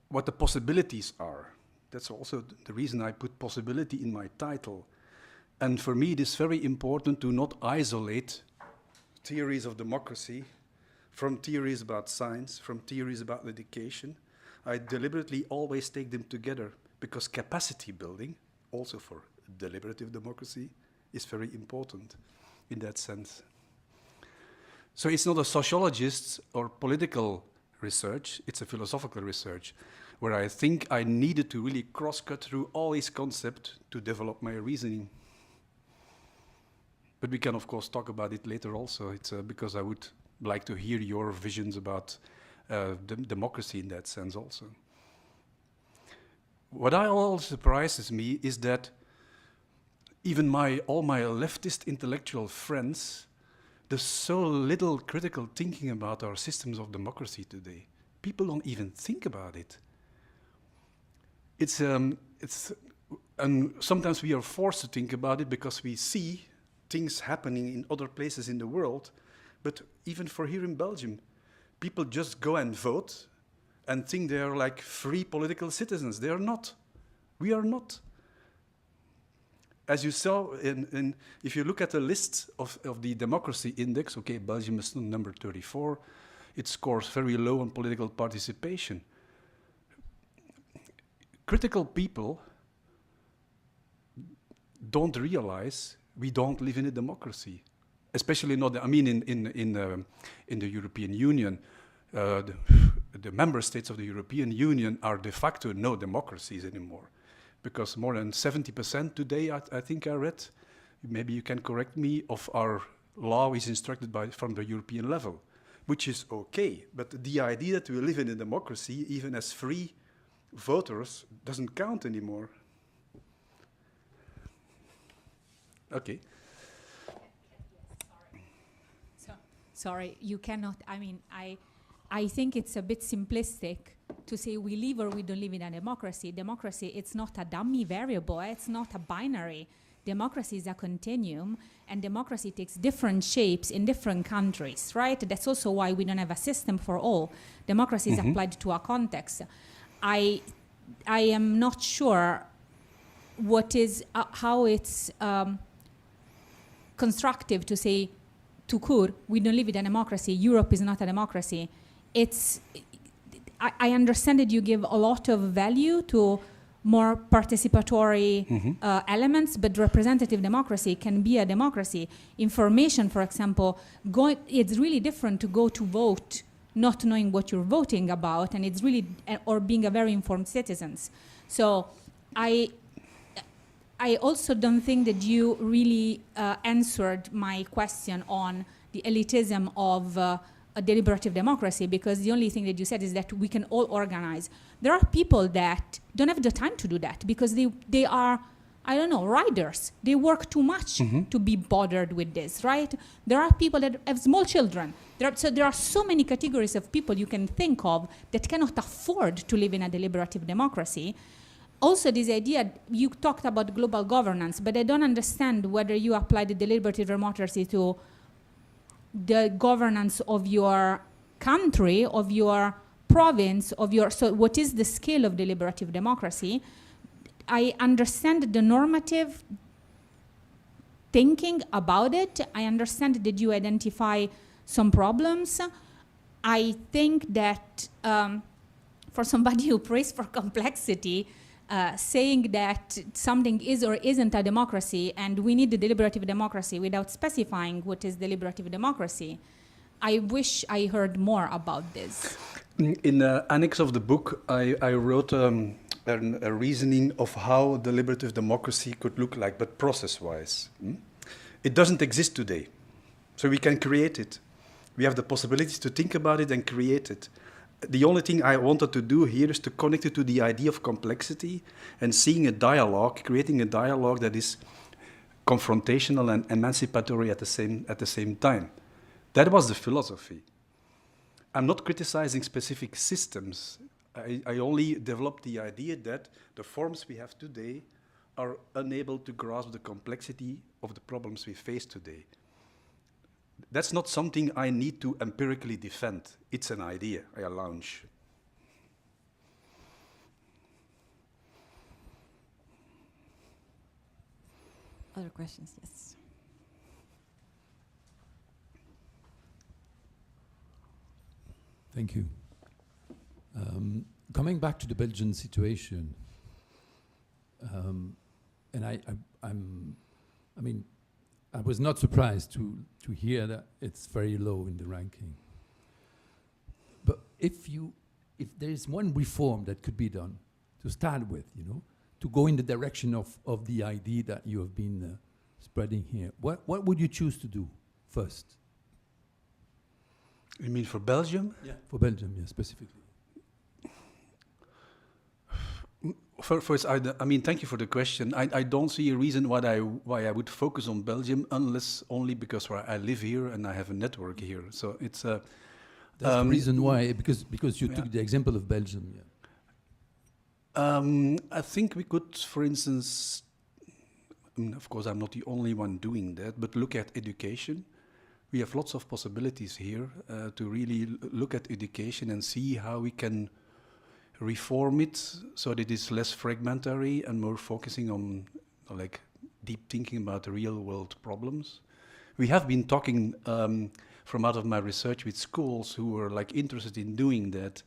what the possibilities are. That's also the reason I put possibility in my title. And for me, it is very important to not isolate theories of democracy from theories about science, from theories about education. I deliberately always take them together because capacity building, also for deliberative democracy, is very important in that sense. So it's not a sociologist or political research, it's a philosophical research, where I think I needed to really cross-cut through all these concepts to develop my reasoning. But we can, of course, talk about it later also. It's because I would like to hear your visions about democracy in that sense also. What always surprises me is that even all my leftist intellectual friends, there's so little critical thinking about our systems of democracy today. People don't even think about it. And sometimes we are forced to think about it because we see things happening in other places in the world. But even for here in Belgium, people just go and vote and think they are like free political citizens. They are not. We are not. As you saw, if you look at the list of the democracy index, okay, Belgium is number 34. It scores very low on political participation. Critical people don't realize we don't live in a democracy. Especially not, I mean, in the European Union, the member states of the European Union are de facto no democracies anymore. Because more than 70% today, I think I read, maybe you can correct me, of our law is instructed from the European level, which is okay. But the idea that we live in a democracy, even as free voters, doesn't count anymore. Okay. Sorry, you cannot, I mean, I think it's a bit simplistic to say we live or we don't live in a democracy. Democracy, it's not a dummy variable, it's not a binary. Democracy is a continuum, and democracy takes different shapes in different countries, right? That's also why we don't have a system for all. Democracy is applied to a context. I am not sure how it's constructive to say, to Kur, we don't live in a democracy, Europe is not a democracy. I understand that you give a lot of value to more participatory elements, but representative democracy can be a democracy. Information, for example, it's really different to go to vote not knowing what you're voting about, and it's really, or being a very informed citizens. So I also don't think that you really answered my question on the elitism of a deliberative democracy, because the only thing that you said is that we can all organize. There are people that don't have the time to do that because they are, I don't know, riders. They work too much to be bothered with this, right? There are people that have small children. There are so many categories of people you can think of that cannot afford to live in a deliberative democracy. Also, this idea, you talked about global governance, but I don't understand whether you apply the deliberative democracy to the governance of your country, of your province, so what is the scale of deliberative democracy? I understand the normative thinking about it. I understand that you identify some problems. I think that for somebody who prays for complexity, saying that something is or isn't a democracy and we need the deliberative democracy without specifying what is deliberative democracy, I wish I heard more about this. In the annex of the book, I wrote a reasoning of how deliberative democracy could look like, but process-wise. It doesn't exist today, so we can create it. We have the possibility to think about it and create it. The only thing I wanted to do here is to connect it to the idea of complexity and seeing a dialogue, creating a dialogue that is confrontational and emancipatory at the same time. That was the philosophy. I'm not criticizing specific systems. I only developed the idea that the forms we have today are unable to grasp the complexity of the problems we face today. That's not something I need to empirically defend. It's an idea I launch. Other questions? Yes. Thank you. Coming back to the Belgian situation, and I mean, I was not surprised to hear that it's very low in the ranking. But if there is one reform that could be done to start with, you know, to go in the direction of the idea that you have been spreading here, what would you choose to do first? You mean for Belgium? Yeah, for Belgium, yeah, specifically. First, I mean, thank you for the question. I don't see a reason why I would focus on Belgium, unless only because I live here and I have a network here. So it's that's the reason why, because you took the example of Belgium. Yeah. I think we could, for instance, of course, I'm not the only one doing that, but look at education. We have lots of possibilities here to really look at education and see how we can reform it so that it's less fragmentary and more focusing on like deep thinking about the real world problems. We have been talking from out of my research with schools who were like interested in doing that,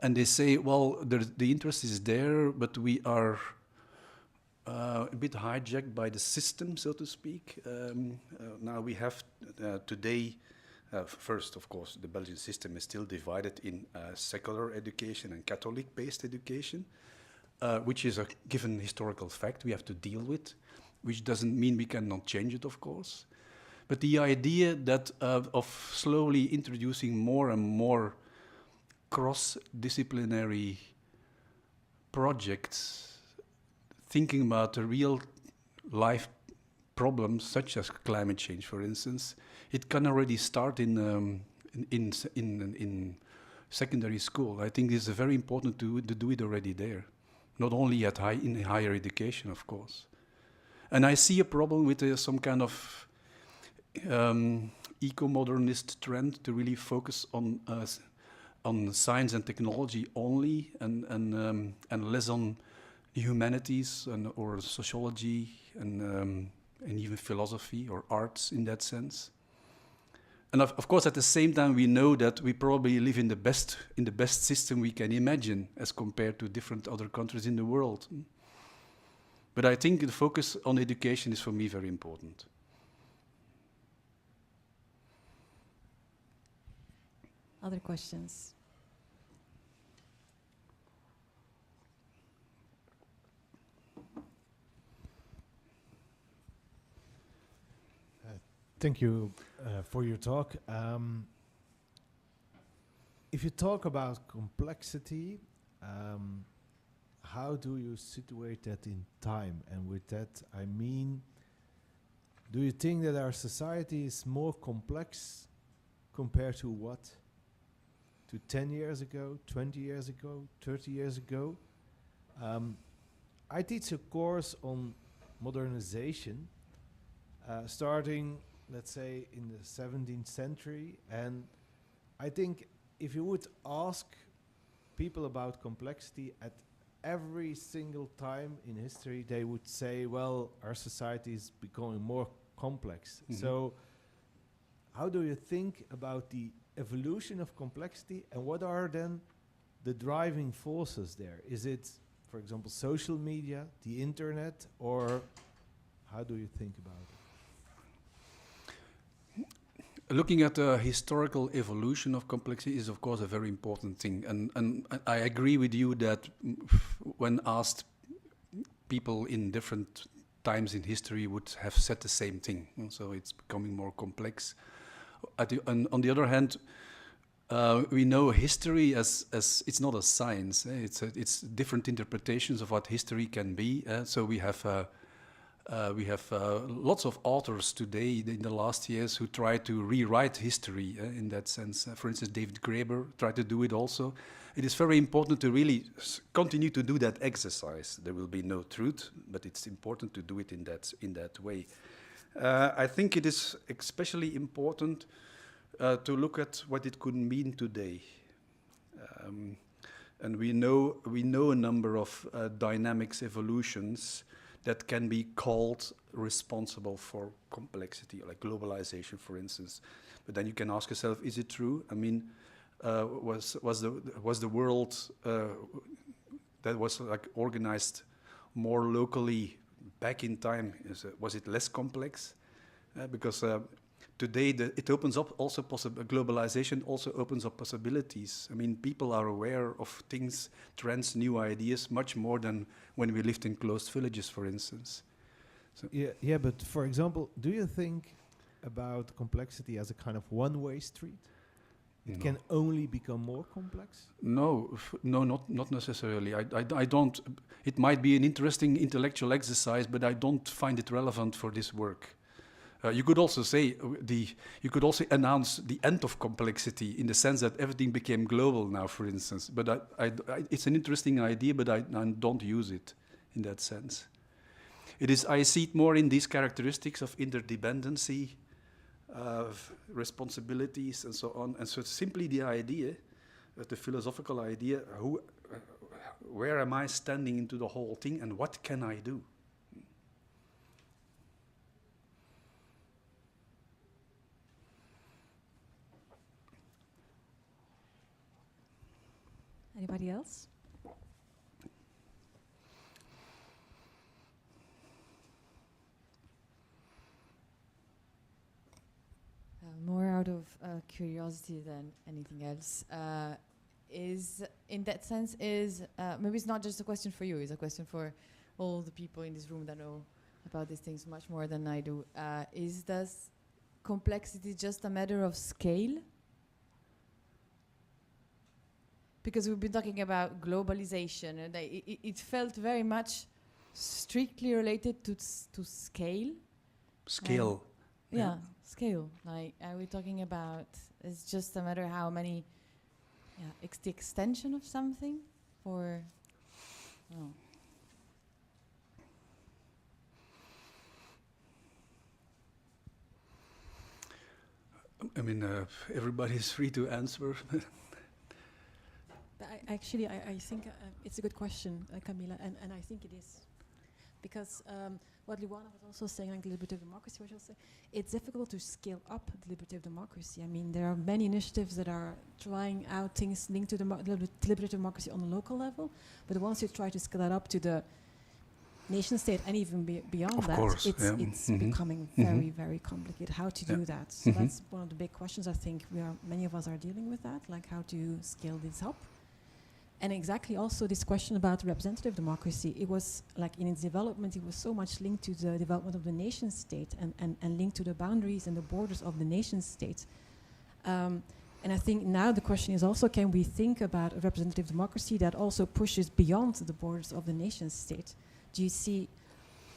and they say, well, the interest is there, but we are a bit hijacked by the system, so to speak. Now we have today, first, of course, the Belgian system is still divided in secular education and Catholic-based education, which is a given historical fact we have to deal with, which doesn't mean we cannot change it, of course. But the idea that of slowly introducing more and more cross-disciplinary projects, thinking about the real life problems such as climate change, for instance, it can already start in secondary school. I think it's very important to do it already there, not only in higher education, of course. And I see a problem with some kind of eco-modernist trend to really focus on science and technology only, and less on humanities or sociology and even philosophy or arts in that sense. And of course, at the same time, we know that we probably live in the best system we can imagine as compared to different other countries in the world. But I think the focus on education is for me very important. Other questions? Thank you for your talk. If you talk about complexity, how do you situate that in time? And with that, I mean, do you think that our society is more complex compared to what? To 10 years ago, 20 years ago, 30 years ago? I teach a course on modernization, starting, let's say, in the 17th century. And I think if you would ask people about complexity at every single time in history, they would say, well, our society is becoming more complex. Mm-hmm. So how do you think about the evolution of complexity, and what are then the driving forces there? Is it, for example, social media, the internet, or how do you think about it? looking at the historical evolution of complexity is, of course, a very important thing. And I agree with you that when asked, people in different times in history would have said the same thing. So it's becoming more complex. And on the other hand, we know history as it's not a science. It's different interpretations of what history can be. So we have lots of authors today in the last years who try to rewrite history in that sense. For instance, David Graeber tried to do it also. It is very important to really continue to do that exercise. There will be no truth, but it's important to do it in that way. I think it is especially important to look at what it could mean today. And we know a number of dynamics, evolutions that can be called responsible for complexity, like globalization, for instance. But then you can ask yourself, is it true? I mean, was the world that was like organized more locally back in time, was it less complex? Because today it opens up also globalization also opens up possibilities. I mean, people are aware of things, trends, new ideas, much more than when we lived in closed villages, for instance. So Yeah, but for example, do you think about complexity as a kind of one-way street? It can only become more complex? No, not necessarily. I don't. It might be an interesting intellectual exercise, but I don't find it relevant for this work. You could also say you could also announce the end of complexity in the sense that everything became global now, for instance. But it's an interesting idea, but I don't use it in that sense. I see it more in these characteristics of interdependency, of responsibilities, and so on. And so it's simply the idea, the philosophical idea, where am I standing into the whole thing, and what can I do? Anybody else? More out of curiosity than anything else, is in that sense is maybe it's not just a question for you, it's a question for all the people in this room that know about these things much more than I do. Does complexity just a matter of scale? Because we've been talking about globalization, and it felt very much strictly related to scale. Scale. Yeah, scale. Like, are we talking about? It's just a matter how many. Yeah, it's the extension of something, or. Oh. I mean, everybody is free to answer. I think it's a good question, Camila, and I think it is. Because what Luana was also saying, like deliberative democracy, what you'll say, it's difficult to scale up deliberative democracy. I mean, there are many initiatives that are trying out things linked to deliberative democracy on the local level, but once you try to scale that up to the nation state and even beyond that, it's becoming very, very complicated. How to do that? So that's one of the big questions. I think many of us are dealing with that, like how to scale this up. And exactly also this question about representative democracy, it was like in its development, it was so much linked to the development of the nation state and linked to the boundaries and the borders of the nation state. And I think now the question is also, can we think about a representative democracy that also pushes beyond the borders of the nation state? Do you see,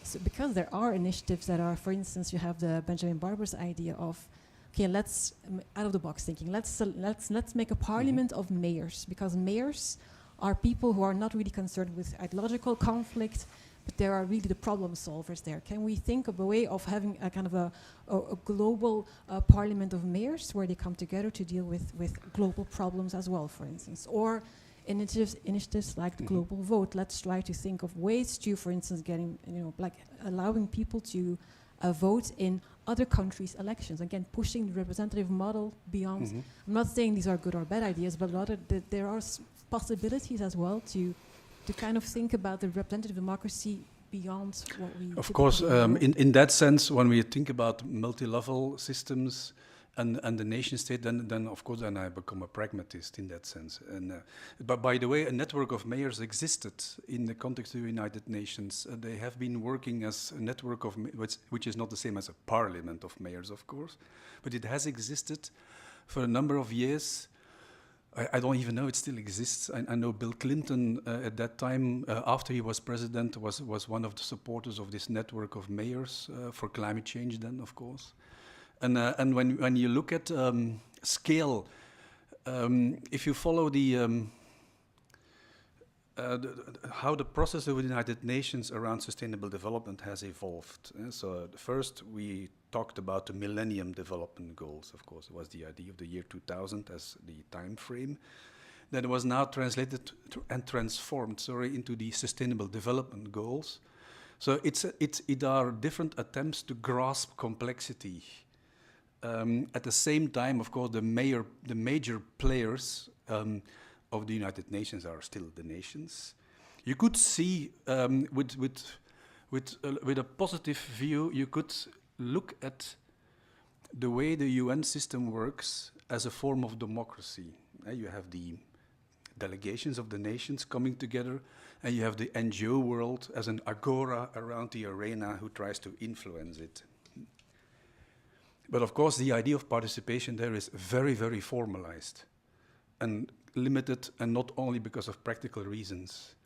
so because there are initiatives that are, for instance, you have the Benjamin Barber's idea of, okay, let's out of the box thinking. Let's make a parliament of mayors, because mayors are people who are not really concerned with ideological conflict, but they are really the problem solvers there. Can we think of a way of having a kind of a global parliament of mayors where they come together to deal with global problems as well, for instance, or initiatives like the global vote? Let's try to think of ways to, for instance, getting like allowing people to vote in other countries' elections. Again, pushing the representative model beyond. I'm not saying these are good or bad ideas, but rather there are possibilities as well to kind of think about the representative democracy beyond what we. Of course, in that sense, when we think about multi-level systems, and the nation state, then of course, then I become a pragmatist in that sense. And but by the way, a network of mayors existed in the context of the United Nations. They have been working as a network of, which is not the same as a parliament of mayors, of course, but it has existed for a number of years. I don't even know it still exists. I know Bill Clinton at that time, after he was president, was one of the supporters of this network of mayors for climate change then, of course. And when you look at scale, if you follow how the process of the United Nations around sustainable development has evolved. So first we talked about the Millennium Development Goals, of course. It was the idea of the year 2000 as the time frame. That was now translated and transformed, into the Sustainable Development Goals. So it are different attempts to grasp complexity. At the same time, of course, the major players of the United Nations are still the nations. You could see with a positive view, you could look at the way the UN system works as a form of democracy. You have the delegations of the nations coming together, and you have the NGO world as an agora around the arena who tries to influence it. But of course, the idea of participation there is very, very formalized and limited, and not only because of practical reasons.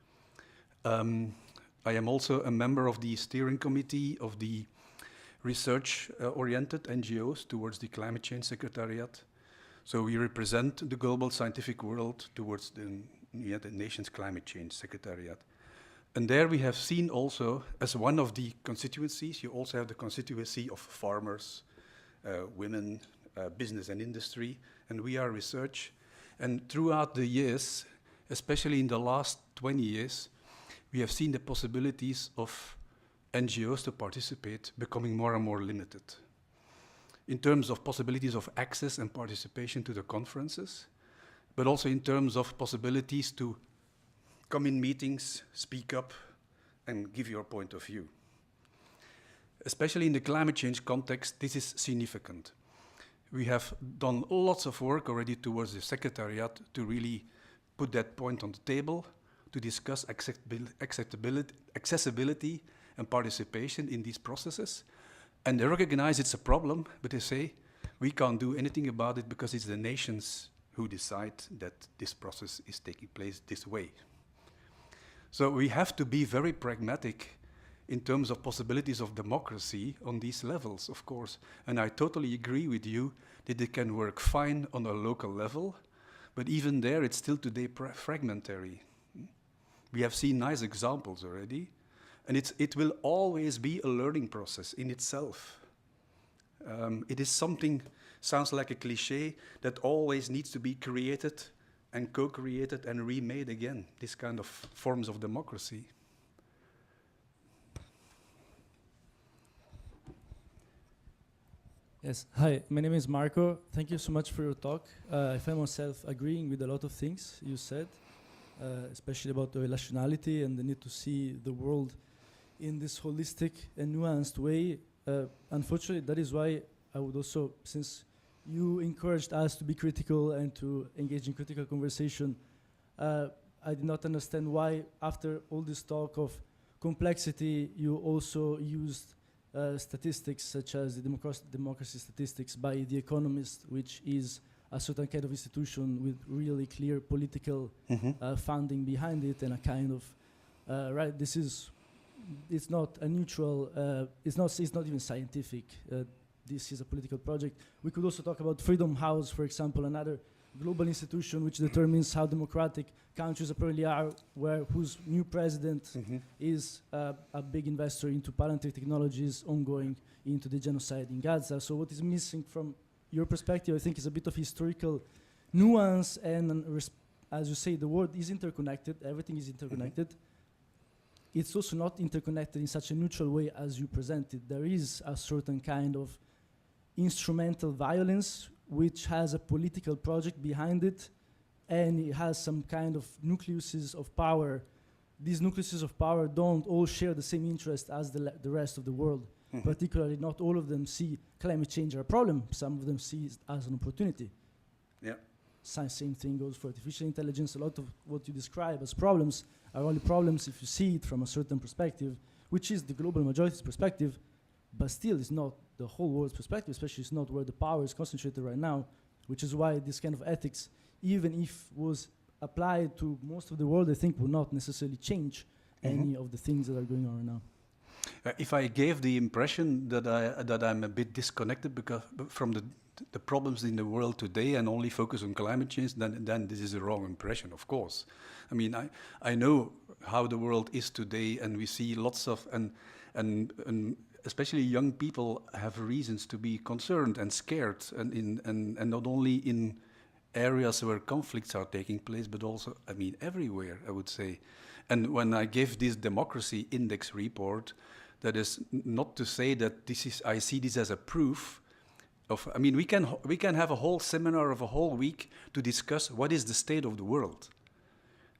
I am also a member of the steering committee of the research-oriented NGOs towards the Climate Change Secretariat. So we represent the global scientific world towards the United Nations Climate Change Secretariat. And there we have seen also, as one of the constituencies, you also have the constituency of farmers, women, business and industry, and we are research. And throughout the years, especially in the last 20 years, we have seen the possibilities of NGOs to participate becoming more and more limited. In terms of possibilities of access and participation to the conferences, but also in terms of possibilities to come in meetings, speak up, and give your point of view. Especially in the climate change context, this is significant. We have done lots of work already towards the Secretariat to really put that point on the table, to discuss accessibility and participation in these processes. And they recognize it's a problem, but they say, we can't do anything about it because it's the nations who decide that this process is taking place this way. So we have to be very pragmatic in terms of possibilities of democracy on these levels, of course. And I totally agree with you that it can work fine on a local level, but even there it's still today fragmentary. We have seen nice examples already, and it will always be a learning process in itself. It is something, sounds like a cliche, that always needs to be created and co-created and remade again, this kind of forms of democracy. Yes, hi, my name is Marco. Thank you so much for your talk. I find myself agreeing with a lot of things you said, especially about the relationality and the need to see the world in this holistic and nuanced way. Unfortunately, that is why I would also, since you encouraged us to be critical and to engage in critical conversation, I did not understand why, after all this talk of complexity, you also used statistics such as the democracy statistics by The Economist, which is a certain kind of institution with really clear political funding behind it, and a kind of right. This is, it's not a neutral. It's not even scientific. This is a political project. We could also talk about Freedom House, for example, another global institution which determines how democratic countries apparently are, whose new president is a big investor into Palantir Technologies, ongoing into the genocide in Gaza. So what is missing from your perspective, I think, is a bit of historical nuance, and as you say, the world is interconnected, everything is interconnected. It's also not interconnected in such a neutral way as you presented. There is a certain kind of instrumental violence which has a political project behind it, and it has some kind of nucleuses of power. These nucleuses of power don't all share the same interest as the rest of the world. Particularly, not all of them see climate change as a problem. Some of them see it as an opportunity. Yeah. Same thing goes for artificial intelligence. A lot of what you describe as problems are only problems if you see it from a certain perspective, which is the global majority's perspective, but still it's not the whole world's perspective, especially it's not where the power is concentrated right now, which is why this kind of ethics, even if was applied to most of the world, I think will not necessarily change any of the things that are going on right now. If I gave the impression that I'm a bit disconnected from the problems in the world today and only focus on climate change, then this is a wrong impression, of course. I mean, I know how the world is today, and we see lots of, and especially young people have reasons to be concerned and scared, and not only in areas where conflicts are taking place, but also, I mean, everywhere, I would say. And when I gave this democracy index report, that is not to say that this is, I see this as a proof of, I mean, we can have a whole seminar of a whole week to discuss what is the state of the world.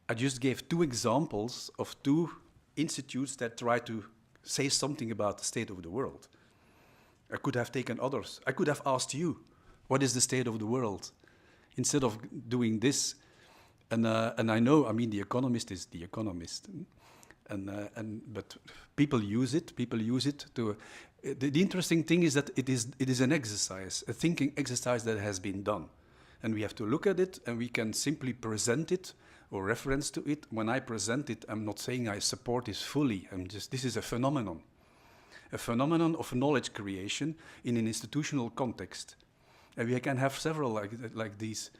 I just gave 2 examples of 2 institutes that try to say something about the state of the world. I could have taken others. I could have asked you, what is the state of the world? Instead of doing this, and I know, I mean, The Economist is The Economist, but people use it. People use it to. The interesting thing is that it is an exercise, a thinking exercise that has been done, and we have to look at it, and we can simply present it or reference to it. When I present it, I'm not saying I support this fully. This is a phenomenon of knowledge creation in an institutional context. And we can have several like these,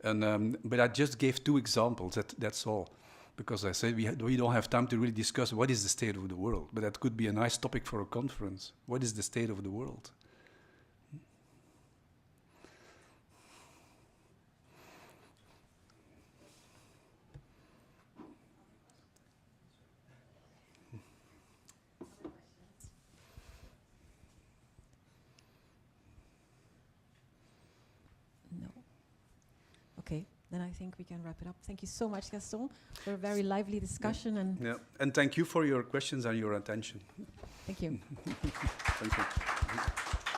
but I just gave 2 examples. That's all, because I said we don't have time to really discuss what is the state of the world. But that could be a nice topic for a conference. What is the state of the world? Okay, then I think we can wrap it up. Thank you so much, Gaston, for a very lively discussion. And thank you for your questions and your attention. Thank you. Thank you.